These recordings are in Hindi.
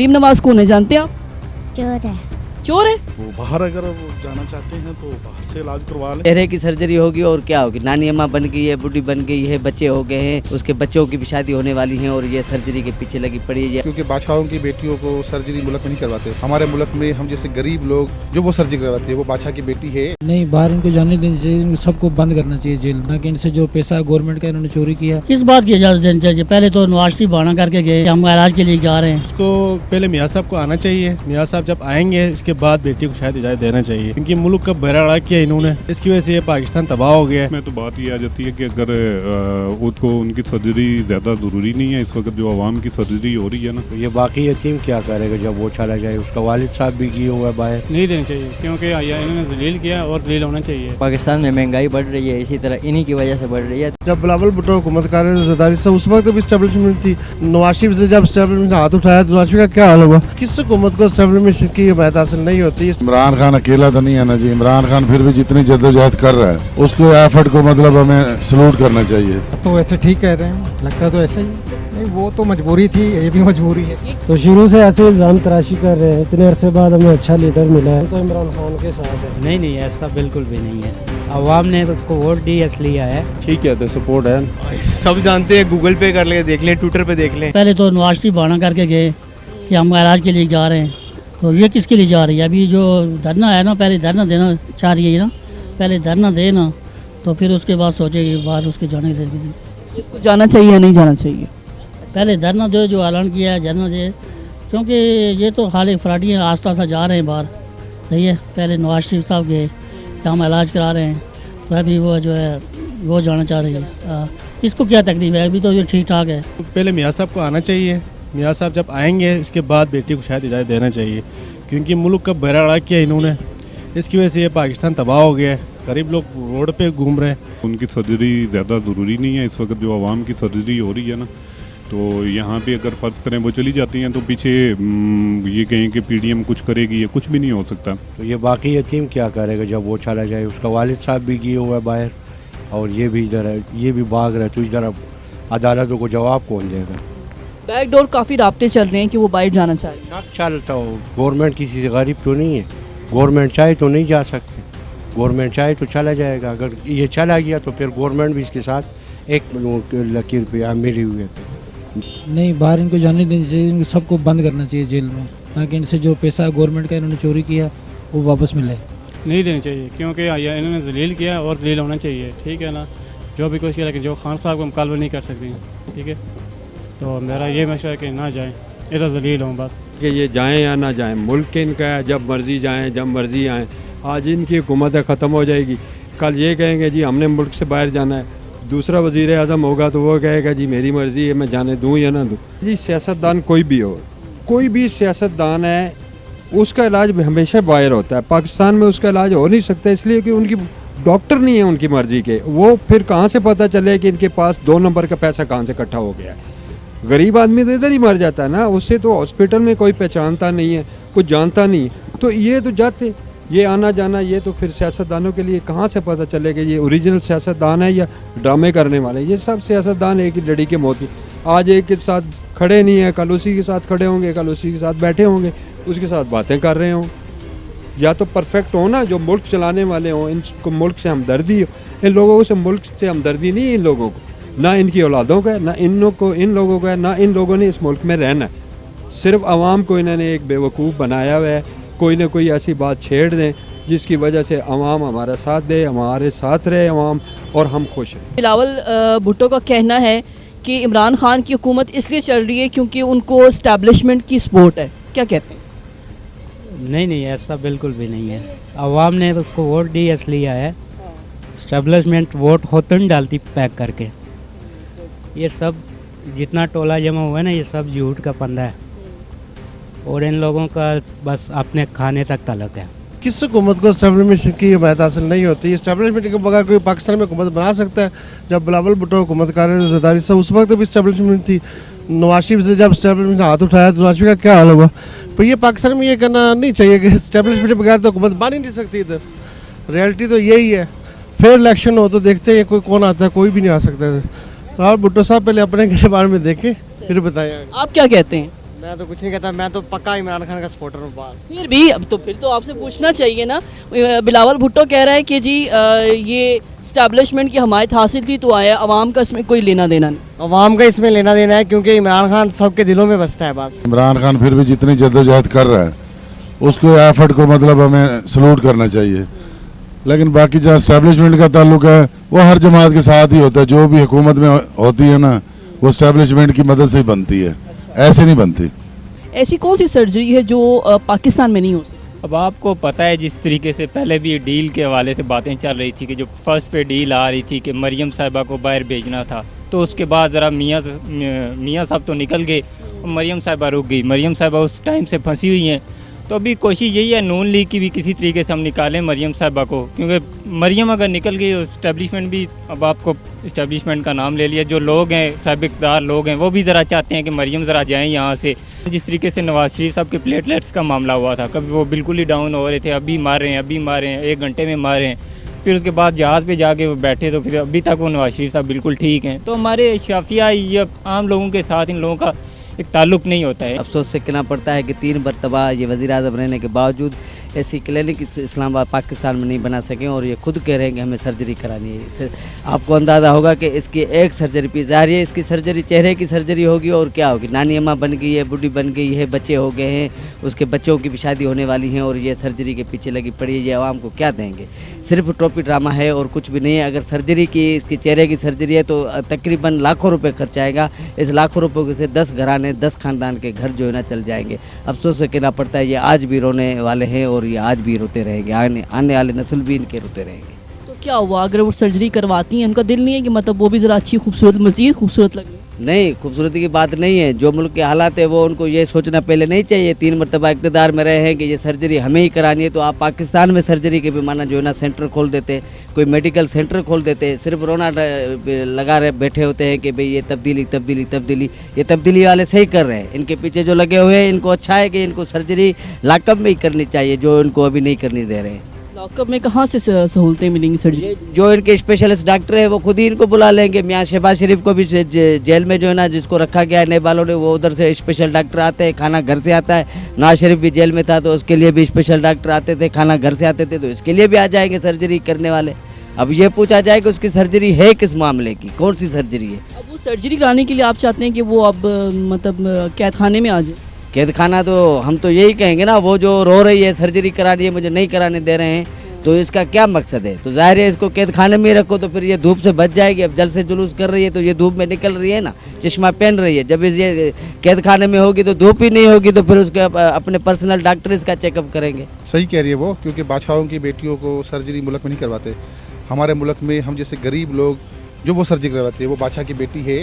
रीम नवाज कौन है, जानते हैं आप? चोर है। चोर है? तो बाहर अगर वो जाना चाहते हैं तो बाहर से इलाज करवा लें। चेहरे की सर्जरी होगी और क्या होगी, नानी अम्मा बन गई है, बूढ़ी बन गई है, बच्चे हो गए हैं, उसके बच्चों की भी शादी होने वाली है और ये सर्जरी के पीछे लगी पड़ी है। क्योंकि बादशाहों की बेटियों को सर्जरी मुल्क में नहीं करवाते। हमारे मुल्क में हम जैसे गरीब लोग जो वो सर्जरी करवाते हैं वो बादशाह की बेटी है। नहीं, बाहर इनको जाने देनी चाहिए, इनको सबको बंद करना चाहिए जेल में, कि इनसे जो पैसा गवर्नमेंट का इन्होंने चोरी किया। किस बात की इजाजत देनी चाहिए? पहले तो नवाज शरीफ बहाना करके गए, हम इलाज के लिए जा रहे हैं। उसको पहले मियाँ साहब को आना चाहिए, मियाँ साहब जब आएंगे इसके बाद बेटी को शायद इजाजत देना चाहिए, क्योंकि मुल्क का बहरा किया इन्होंने, इसकी वजह से ये पाकिस्तान तबाह हो गया है। मैं तो बात ये आ जाती है कि अगर उसको उनकी सर्जरी ज़्यादा ज़रूरी नहीं है इस वक्त जो आवाम की सर्जरी हो रही है ना। ये बाकी यतीम क्या करेगा जब वो चला जाए, उसका वालिद साहब भी किए हुआ है बाहर। नहीं देनी चाहिए क्योंकि इन्होंने जलील किया और जलील होना चाहिए। पाकिस्तान में महंगाई बढ़ रही है, इसी तरह इन्हीं की वजह से बढ़ रही है। जब बिलावल भुट्टो हुकूमत कर रहे थे ज़रदारी साहब, उस वक्त भी इस्टेब्लिशमेंट थी। नवाज शरीफ से जब इस्टेब्लिशमेंट हाथ उठाया तो नवाज शरीफ का क्या हाल हुआ? किस हुकूमत को इस्टेब्लिशमेंट की हिमायत हासिल नहीं होती। इमरान खान अकेला तो नहीं है ना जी, इमरान खान फिर भी जितनी जद्दोजहद कर रहा है उसको एफर्ट को मतलब हमें सलूट करना चाहिए। तो वैसे ठीक कह रहे हैं, लगता तो ऐसा ही नहीं, वो तो मजबूरी थी, ये भी मजबूरी है। तो शुरू से ऐसे इल्जाम तराशी कर रहे हैं, इतने अरसे बाद हमें अच्छा लीडर मिला है तो इमरान खान के साथ है। नहीं, ऐसा बिल्कुल भी नहीं है। अवाम ने तो उसको वोट दी इसलिए आया। ठीक है, तो सपोर्ट है। सब जानते हैं, गूगल पे कर ले, देख ले, ट्विटर पे देख ले। पहले तो नवाज शरीफ बहाना करके गए कि हम इलाज के लिए जा रहे हैं, तो ये किसके लिए जा रही है? अभी जो धरना है ना, पहले धरना देना चाह रही है ना, पहले धरना देना तो फिर उसके बाद सोचेगी बाहर उसके जाने देगी। इसको जाना चाहिए या नहीं जाना चाहिए? पहले धरना दे, जो ऐलान किया है धरना दे, क्योंकि ये तो खाली फ्राडी हैं, आस्ता आस्ता जा रहे हैं बाहर। सही है, पहले नवाज शरीफ साहब गए कि हम इलाज करा रहे हैं, तो अभी वो जो है वो जाना चाह रही है। इसको क्या तकलीफ है? अभी तो ये ठीक ठाक है। पहले मियाँ साहब को आना चाहिए, मियाँ साहब जब आएंगे इसके बाद बेटी को शायद इजाज़त देना चाहिए, क्योंकि मुल्क का बहरा किया इन्होंने, इसकी वजह से ये पाकिस्तान तबाह हो गया है। गरीब लोग रोड पे घूम रहे हैं। उनकी सर्जरी ज़्यादा ज़रूरी नहीं है इस वक्त जो आवाम की सर्जरी हो रही है ना। तो यहाँ पे अगर फ़र्ज़ करें वो चली जाती हैं तो पीछे ये कहें कि पीडीएम कुछ करेगी, ये कुछ भी नहीं हो सकता। तो ये बाकी यतीम क्या करेगा जब वो चला जाए, उसका वालिद साहब भी किए हुआ है बाहर और ये भी इधर है, ये भी भाग रहा है, तो इधर अदालतों को जवाब कौन देगा? बैकडोर काफ़ी राब्ते चल रहे हैं कि वो बाहर जाना चाह रही है। चलता हो, गवर्नमेंट किसी से गरीब तो नहीं है, गवर्नमेंट चाहे तो नहीं जा सकते, गवर्नमेंट चाहे तो चला जाएगा। अगर ये चला गया तो फिर गवर्नमेंट भी इसके साथ एक लकीर पे मिली हुई है। नहीं, बाहर इनको जाने देनी चाहिए, इनको सबको बंद करना चाहिए जेल में, ताकि इनसे जो पैसा गवर्नमेंट का इन्होंने चोरी किया वो वापस मिले। नहीं देनी चाहिए क्योंकि इन्होंने जलील किया और जलील होना चाहिए। ठीक है ना, जो भी कुछ किया, लेकिन जो खान साहब को मुकाबला नहीं कर सकती। ठीक है, तो मेरा ये मशवरा है कि ना जाएँ, इधर जलील हों बस। कि ये जाएं या ना जाएं, मुल्क इनका है, जब मर्जी जाएं जब मर्जी आएँ। आज इनकी हुकूमत ख़त्म हो जाएगी, कल ये कहेंगे जी हमने मुल्क से बाहर जाना है, दूसरा वज़ीर आज़म होगा तो वो कहेगा जी मेरी मर्ज़ी है, मैं जाने दूँ या ना दूँ। जी सियासतदान कोई भी हो, कोई भी सियासतदान है, उसका इलाज हमेशा बाहर होता है। पाकिस्तान में उसका इलाज हो नहीं सकता, इसलिए कि उनकी डॉक्टर नहीं है उनकी मर्ज़ी के। वो फिर कहाँ से पता चले कि इनके पास 2 नंबर का पैसा कहाँ से इकट्ठा हो गया है? गरीब आदमी तो इधर ही मर जाता है ना, उससे तो हॉस्पिटल में कोई पहचानता नहीं है, कुछ जानता नहीं। तो ये तो जाते, ये आना जाना, ये तो फिर सियासतदानों के लिए कहाँ से पता चलेगा ये ओरिजिनल सियासतदान है या ड्रामे करने वाले? ये सब सियासतदान एक ही लड़ी के मोती, आज एक के साथ खड़े नहीं है, कल उसी के साथ खड़े होंगे, कल उसी के साथ बैठे होंगे, उसके साथ बातें कर रहे हों। या तो परफेक्ट हो ना, जो मुल्क चलाने वाले हों, इनको मुल्क से हमदर्दी हो। इन लोगों से मुल्क से हमदर्दी नहीं है इन लोगों को, ना इनकी औलादों का, ना इन लोगों का, ना इन लोगों ने इस मुल्क में रहना है। सिर्फ आवाम को इन्होंने एक बेवकूफ़ बनाया हुआ है, कोई ना कोई ऐसी बात छेड़ दें जिसकी वजह से अवाम हमारा साथ दे, हमारे साथ रहे अवाम और हम खुश रहें। बिलावल भुट्टो का कहना है कि इमरान खान की हुकूमत इसलिए चल रही है क्योंकि उनको इस्टेब्लिशमेंट की सपोर्ट है। क्या कहते हैं? नहीं, ऐसा बिल्कुल भी नहीं है। अवाम ने तो उसको वोट दी इसलिए आया। इस्टेब्लिशमेंट वोट होते नहीं डालती पैक करके। ये सब जितना टोला जमा हुआ है ना, ये सब झूठ का पंदा है और इन लोगों का बस अपने खाने तक तलक है। किस हुकूमत को इस्टेब्लिशमेंट की हिमायत हासिल नहीं होती। इस्टेब्लिशमेंट के बगैर कोई पाकिस्तान में हुकूमत बना सकता है? जब बिलावल भुट्टो हुकूमत कर रहे थे ज़रदारी साहब, उस वक्त भी इस्टेब्लिशमेंट थी। नवाज शरीफ से जब इस्टेब्लिशमेंट हाथ उठाया तो नवाज शरीफ का क्या हाल हुआ? तो ये पाकिस्तान में ये करना नहीं चाहिए कि इस्टेब्लिशमेंट के बगैर तो हुकूमत बन ही नहीं सकती। इधर रियलिटी तो यही है। फिर इलेक्शन हो तो देखते हैं कोई कौन आता है, कोई भी नहीं आ सकता। बिलावल भुट्टो साहब पहले अपने के बारे में देखें फिर बताएं। आप क्या कहते हैं? मैं तो कुछ नहीं कहता, मैं तो पक्का इमरान खान का सपोर्टर हूँ बस। फिर तो आपसे पूछना चाहिए ना। बिलावल भुट्टो कह रहा है कि जी ये स्टैब्लिशमेंट की हमायत हासिल थी तो आया, अवाम का इसमें कोई लेना देना नहीं। अवाम का इसमें लेना देना है क्योंकि इमरान खान सबके दिलों में बसता है बस। इमरान खान फिर भी जितनी जद्दोजहद कर रहा है उसको एफर्ट को मतलब हमें सलूट करना चाहिए। लेकिन बाकी जहाँ स्टैब्लिशमेंट का ताल्लुक है वो हर जमात के साथ ही होता है। जो भी हुकूमत में होती है ना वो स्टैब्लिशमेंट की मदद से ही बनती है, ऐसे नहीं बनती। ऐसी कौन सी सर्जरी है जो पाकिस्तान में नहीं हो सकती? अब आपको पता है जिस तरीके से पहले भी डील के हवाले से बातें चल रही थी कि जो फर्स्ट पे डील आ रही थी कि मरियम साहिबा को बाहर भेजना था, तो उसके बाद ज़रा मियाँ साहब तो निकल गए, मरियम साहिबा रुक गई। मरियम साहिबा उस टाइम से फंसी हुई हैं। तो अभी कोशिश यही है नून लीग की भी किसी तरीके से हम निकालें मरियम साहिबा को, क्योंकि मरियम अगर निकल गई इस्टेब्लिशमेंट भी, अब आपको इस्टेब्लिशमेंट का नाम ले लिया, जो लोग हैं साबिकदार लोग हैं वो भी ज़रा चाहते हैं कि मरियम ज़रा जाएं यहाँ से। जिस तरीके से नवाज शरीफ साहब के प्लेटलेट्स का मामला हुआ था, कभी वो बिल्कुल ही डाउन हो रहे थे, अभी मार रहे हैं, अभी मार रहे हैं, 1 घंटे में मार रहे हैं, फिर उसके बाद जहाज़ पे जाके वो बैठे तो फिर अभी तक वो नवाज शरीफ साहब बिल्कुल ठीक हैं। तो हमारे अशराफिया या आम लोगों के साथ इन लोगों का एक ताल्लुक नहीं होता है। अफसोस से कहना पड़ता है कि 3 मरतबा ये वज़ीर आज़म रहने के बावजूद ऐसी क्लिनिक इस्लामाबाद पाकिस्तान में नहीं बना सकें और ये खुद कह रहे हैं कि हमें सर्जरी करानी है। इससे आपको अंदाज़ा होगा कि इसकी एक सर्जरी पे ज़ाहिर है इसकी सर्जरी चेहरे की सर्जरी होगी और क्या होगी, नानी अम्मा बन गई है, बूढ़ी बन गई है, बच्चे हो गए हैं, उसके बच्चों की भी शादी होने वाली हैं और ये सर्जरी के पीछे लगी पड़ी है। ये आवाम को क्या देंगे? सिर्फ टोपी ड्रामा है और कुछ भी नहीं है। अगर सर्जरी की इसकी चेहरे की सर्जरी है तो तकरीबन लाखों रुपये खर्च आएगा। इस लाखों रुपये से 10 घराने 10 खानदान के घर जो है ना चल जाएंगे। अफसोस से कहना पड़ता है ये आज भी रोने वाले हैं और ये आज भी रोते रहेंगे, आने वाले नस्ल भी इनके रोते रहेंगे। तो क्या हुआ अगर वो सर्जरी करवाती हैं, उनका दिल नहीं है कि मतलब वो भी ज़रा अच्छी खूबसूरत मज़ीद खूबसूरत लगे? नहीं, खूबसूरती की बात नहीं है। जो मुल्क के हालात है वो उनको ये सोचना पहले नहीं चाहिए। 3 मरतबा इक़्तिदार में रहे हैं कि ये सर्जरी हमें ही करानी है, तो आप पाकिस्तान में सर्जरी के भी माना जो है ना सेंटर खोल देते, कोई मेडिकल सेंटर खोल देते। सिर्फ रोना लगा रहे बैठे होते हैं कि भाई ये तब्दीली तब्दीली तब्दीली। ये तब्दीली वाले सही कर रहे हैं, इनके पीछे जो लगे हुए हैं इनको अच्छा है कि इनको सर्जरी लॉकअप में ही करनी चाहिए, जो इनको अभी नहीं करनी दे रहे हैं। लॉकअप में कहाँ से सहूलतें मिलेंगी सर्जरी? जो इनके स्पेशलिस्ट डॉक्टर है वो खुद ही इनको बुला लेंगे। मियाँ शहबाज शरीफ को भी जेल में जो है ना जिसको रखा गया है नए वालों ने, वो उधर से स्पेशल डॉक्टर आते हैं, खाना घर से आता है। नवाज शरीफ भी जेल में था तो उसके लिए भी स्पेशल डॉक्टर आते थे, खाना घर से आते थे, तो इसके लिए भी आ जाएंगे सर्जरी करने वाले। अब ये पूछा जाए कि उसकी सर्जरी है किस मामले की, कौन सी सर्जरी है? अब वो सर्जरी कराने के लिए आप चाहते हैं कि वो अब मतलब कैद खाने में आ जाए? कैद खाना तो हम तो यही कहेंगे ना, वो जो रो रही है सर्जरी करानी है मुझे नहीं कराने दे रहे हैं, तो इसका क्या मकसद है? तो जाहिर है इसको कैद खाने में रखो तो फिर ये धूप से बच जाएगी। अब जल से जुलूस कर रही है तो ये धूप में निकल रही है ना, चश्मा पहन रही है। जब ये कैद खाने में होगी तो धूप ही नहीं होगी, तो फिर उसके अपने पर्सनल डॉक्टर इसका चेकअप करेंगे। सही कह रही है वो, क्योंकि बादशाहों की बेटियों को सर्जरी मुल्क में नहीं करवाते। हमारे मुल्क में हम जैसे गरीब लोग जो वो सर्जरी करवाती है, वो बादशाह की बेटी है,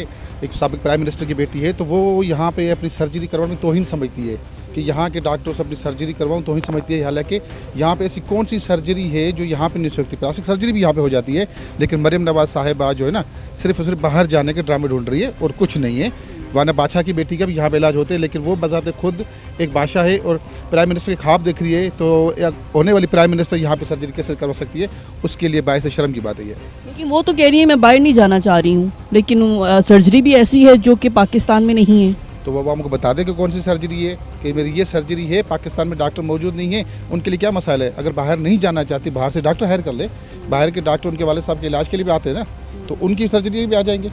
एक साबिक प्राइम मिनिस्टर की बेटी है, तो वो यहाँ पे अपनी सर्जरी करवाने में तौहीन समझती है कि यहाँ के डॉक्टर्स अपनी सर्जरी करवाऊँ, तौहीन समझती है। हालांकि यहाँ पे ऐसी कौन सी सर्जरी है जो यहाँ पे नहीं हो सकती? प्लास्टिक सर्जरी भी यहाँ पे हो जाती है, लेकिन मरियम नवाज साहिबा जो है ना सिर्फ और सिर्फ बाहर जाने के ड्रामे ढूंढ रही है और कुछ नहीं है। वरना बादशाह की बेटी का भी यहाँ पे इलाज होते हैं, लेकिन वो बजाते खुद एक बादशाह है और प्राइम मिनिस्टर के ख्वाब देख रही है, तो होने वाली प्राइम मिनिस्टर यहाँ पे सर्जरी कैसे करवा सकती है? उसके लिए बायस शर्म की बात है ये। लेकिन वो तो कह रही है मैं बाहर नहीं जाना चाह रही हूँ, लेकिन सर्जरी भी ऐसी है जो कि पाकिस्तान में नहीं है। तो वो हमको बता दें कि कौन सी सर्जरी है, कि मेरी ये सर्जरी है, पाकिस्तान में डॉक्टर मौजूद नहीं है, उनके लिए क्या मसाला है? अगर बाहर नहीं जाना चाहती, बाहर से डॉक्टर हायर कर ले। बाहर के डॉक्टर उनके वाले साहब के इलाज के लिए भी आते हैं ना, तो उनकी सर्जरी भी आ जाएंगे।